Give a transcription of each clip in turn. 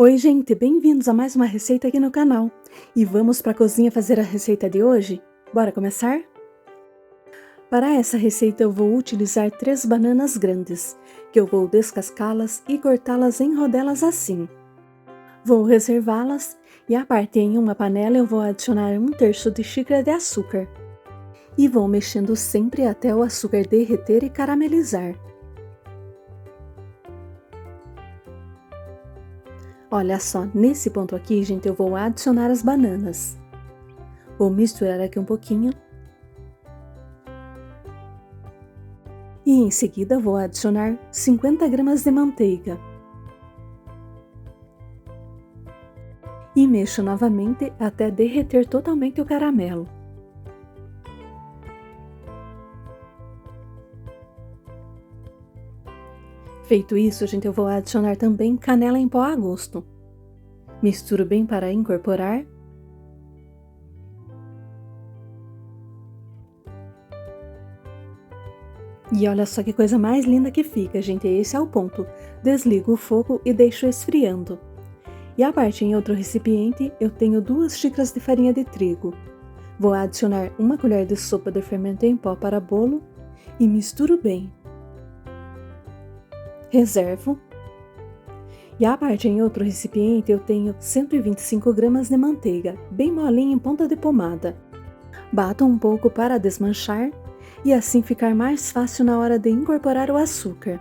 Oi gente, bem-vindos a mais uma receita aqui no canal. E vamos para a cozinha fazer a receita de hoje? Bora começar? Para essa receita eu vou utilizar 3 bananas grandes, que eu vou descascá-las e cortá-las em rodelas assim. Vou reservá-las e à parte em uma panela eu vou adicionar 1/3 de xícara de açúcar. E vou mexendo sempre até o açúcar derreter e caramelizar. Olha só, nesse ponto aqui, gente, eu vou adicionar as bananas. Vou misturar aqui um pouquinho. E em seguida vou adicionar 50 gramas de manteiga. E mexo novamente até derreter totalmente o caramelo. Feito isso, gente, eu vou adicionar também canela em pó a gosto. Misturo bem para incorporar. E olha só que coisa mais linda que fica, gente, esse é o ponto. Desligo o fogo e deixo esfriando. E à parte em outro recipiente, eu tenho 2 xícaras de farinha de trigo. Vou adicionar 1 colher de sopa de fermento em pó para bolo e misturo bem. Reservo. E à parte em outro recipiente eu tenho 125 gramas de manteiga, bem molinha em ponta de pomada. Bato um pouco para desmanchar e assim ficar mais fácil na hora de incorporar o açúcar.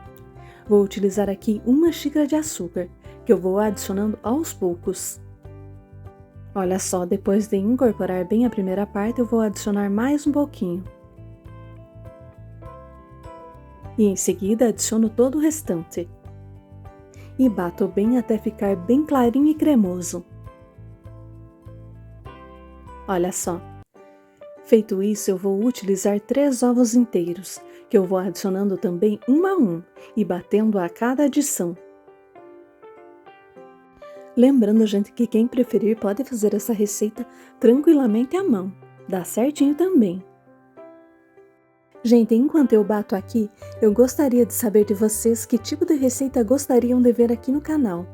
Vou utilizar aqui 1 xícara de açúcar, que eu vou adicionando aos poucos. Olha só, depois de incorporar bem a primeira parte eu vou adicionar mais um pouquinho. E em seguida adiciono todo o restante. E bato bem até ficar bem clarinho e cremoso. Olha só. Feito isso, eu vou utilizar 3 ovos inteiros, que eu vou adicionando também 1 a 1 e batendo a cada adição. Lembrando, gente, que quem preferir pode fazer essa receita tranquilamente à mão. Dá certinho também. Gente, enquanto eu bato aqui, eu gostaria de saber de vocês que tipo de receita gostariam de ver aqui no canal.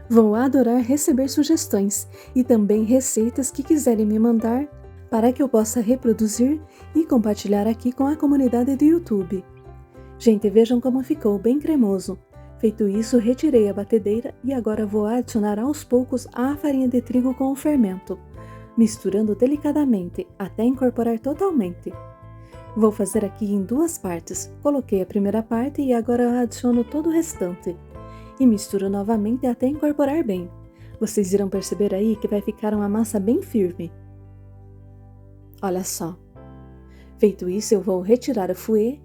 Vou adorar receber sugestões e também receitas que quiserem me mandar para que eu possa reproduzir e compartilhar aqui com a comunidade do YouTube. Gente, vejam como ficou bem cremoso. Feito isso, retirei a batedeira e agora vou adicionar aos poucos a farinha de trigo com o fermento, misturando delicadamente até incorporar totalmente. Vou fazer aqui em 2 partes. Coloquei a primeira parte e agora adiciono todo o restante. E misturo novamente até incorporar bem. Vocês irão perceber aí que vai ficar uma massa bem firme. Olha só. Feito isso, eu vou retirar o fouet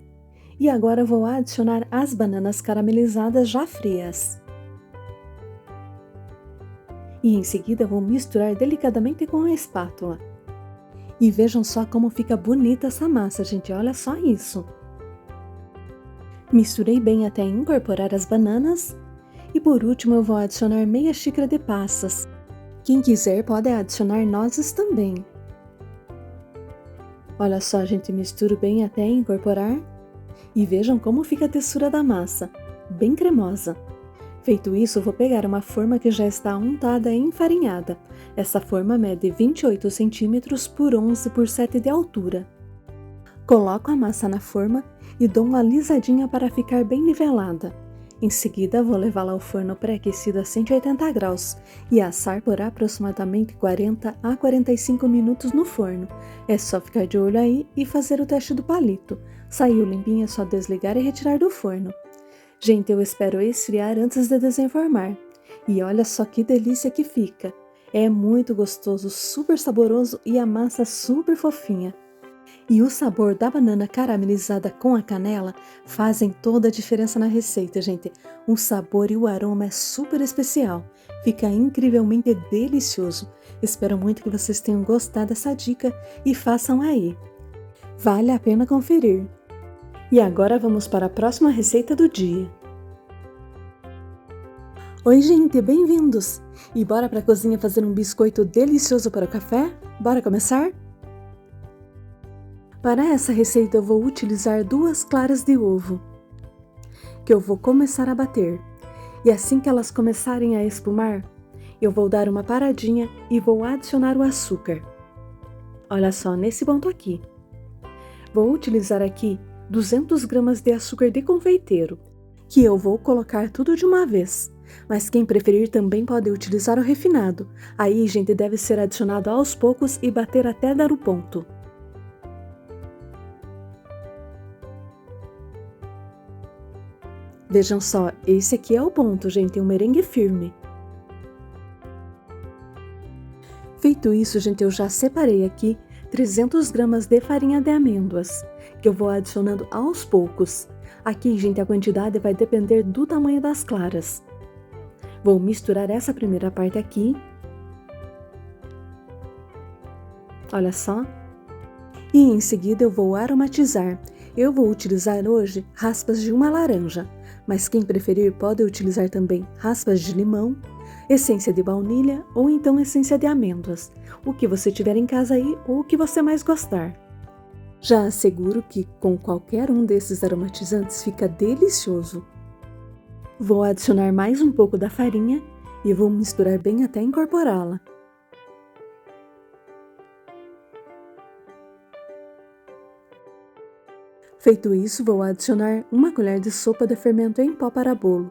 e agora vou adicionar as bananas caramelizadas já frias. E em seguida vou misturar delicadamente com a espátula. E vejam só como fica bonita essa massa, gente, olha só isso. Misturei bem até incorporar as bananas. E por último eu vou adicionar meia xícara de passas. Quem quiser pode adicionar nozes também. Olha só, gente, misturo bem até incorporar. E vejam como fica a textura da massa, bem cremosa. Feito isso, vou pegar uma forma que já está untada e enfarinhada. Essa forma mede 28 centímetros por 11 por 7 de altura. Coloco a massa na forma e dou uma alisadinha para ficar bem nivelada. Em seguida, vou levá-la ao forno pré-aquecido a 180 graus e assar por aproximadamente 40 a 45 minutos no forno. É só ficar de olho aí e fazer o teste do palito. Saiu limpinho, é só desligar e retirar do forno. Gente, eu espero esfriar antes de desenformar. E olha só que delícia que fica. É muito gostoso, super saboroso e a massa super fofinha. E o sabor da banana caramelizada com a canela fazem toda a diferença na receita, gente. O sabor e o aroma é super especial. Fica incrivelmente delicioso. Espero muito que vocês tenham gostado dessa dica e façam aí. Vale a pena conferir. E agora vamos para a próxima receita do dia. Oi, gente, bem-vindos! E bora para a cozinha fazer um biscoito delicioso para o café? Bora começar? Para essa receita eu vou utilizar 2 claras de ovo, que eu vou começar a bater. E assim que elas começarem a espumar, eu vou dar uma paradinha e vou adicionar o açúcar. Olha só, nesse ponto aqui. Vou utilizar aqui 200 gramas de açúcar de confeiteiro, que eu vou colocar tudo de uma vez. Mas quem preferir também pode utilizar o refinado. Aí, gente, deve ser adicionado aos poucos e bater até dar o ponto. Vejam só, esse aqui é o ponto, gente, um merengue firme. Feito isso, gente, eu já separei aqui 300 gramas de farinha de amêndoas, que eu vou adicionando aos poucos. Aqui, gente, a quantidade vai depender do tamanho das claras. Vou misturar essa primeira parte aqui. Olha só. E em seguida eu vou aromatizar. Eu vou utilizar hoje raspas de uma laranja, mas quem preferir pode utilizar também raspas de limão, essência de baunilha ou então essência de amêndoas, o que você tiver em casa aí ou o que você mais gostar. Já asseguro que com qualquer um desses aromatizantes fica delicioso. Vou adicionar mais um pouco da farinha e vou misturar bem até incorporá-la. Feito isso, vou adicionar uma colher de sopa de fermento em pó para bolo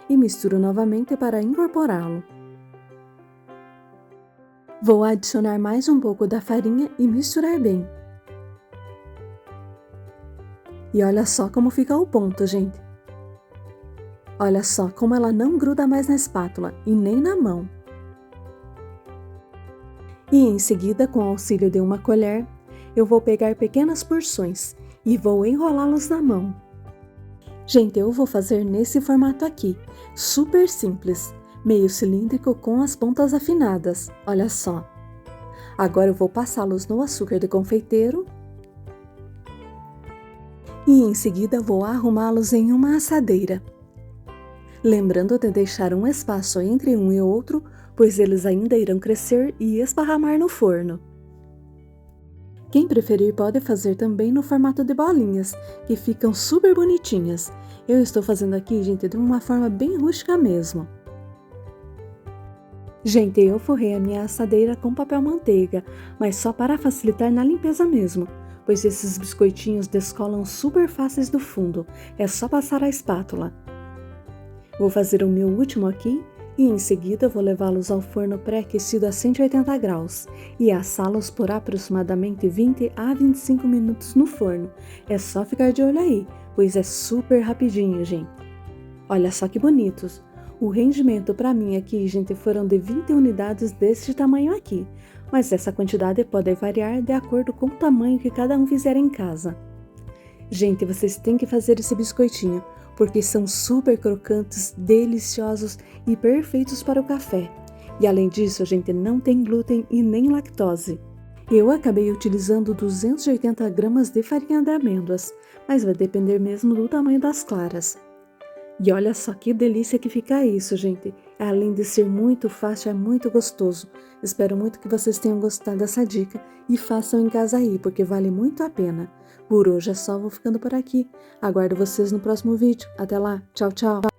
e misturo novamente para incorporá-lo. Vou adicionar mais um pouco da farinha e misturar bem. E olha só como fica o ponto, gente. Olha só como ela não gruda mais na espátula e nem na mão. E em seguida, com o auxílio de uma colher, eu vou pegar pequenas porções e vou enrolá-los na mão. Gente, eu vou fazer nesse formato aqui, super simples, meio cilíndrico com as pontas afinadas, olha só. Agora eu vou passá-los no açúcar de confeiteiro e em seguida vou arrumá-los em uma assadeira. Lembrando de deixar um espaço entre um e outro, pois eles ainda irão crescer e esparramar no forno. Quem preferir pode fazer também no formato de bolinhas, que ficam super bonitinhas. Eu estou fazendo aqui, gente, de uma forma bem rústica mesmo. Gente, eu forrei a minha assadeira com papel manteiga, mas só para facilitar na limpeza mesmo, pois esses biscoitinhos descolam super fáceis do fundo, é só passar a espátula. Vou fazer o meu último aqui e em seguida vou levá-los ao forno pré-aquecido a 180 graus e assá-los por aproximadamente 20 a 25 minutos no forno. É só ficar de olho aí, pois é super rapidinho, gente. Olha só que bonitos. O rendimento para mim aqui, gente, foram de 20 unidades deste tamanho aqui, mas essa quantidade pode variar de acordo com o tamanho que cada um fizer em casa. Gente, vocês têm que fazer esse biscoitinho, porque são super crocantes, deliciosos e perfeitos para o café. E além disso, gente, não tem glúten e nem lactose. Eu acabei utilizando 280 gramas de farinha de amêndoas, mas vai depender mesmo do tamanho das claras. E olha só que delícia que fica isso, gente. Além de ser muito fácil, é muito gostoso. Espero muito que vocês tenham gostado dessa dica e façam em casa aí, porque vale muito a pena. Por hoje é só, vou ficando por aqui. Aguardo vocês no próximo vídeo. Até lá, tchau, tchau!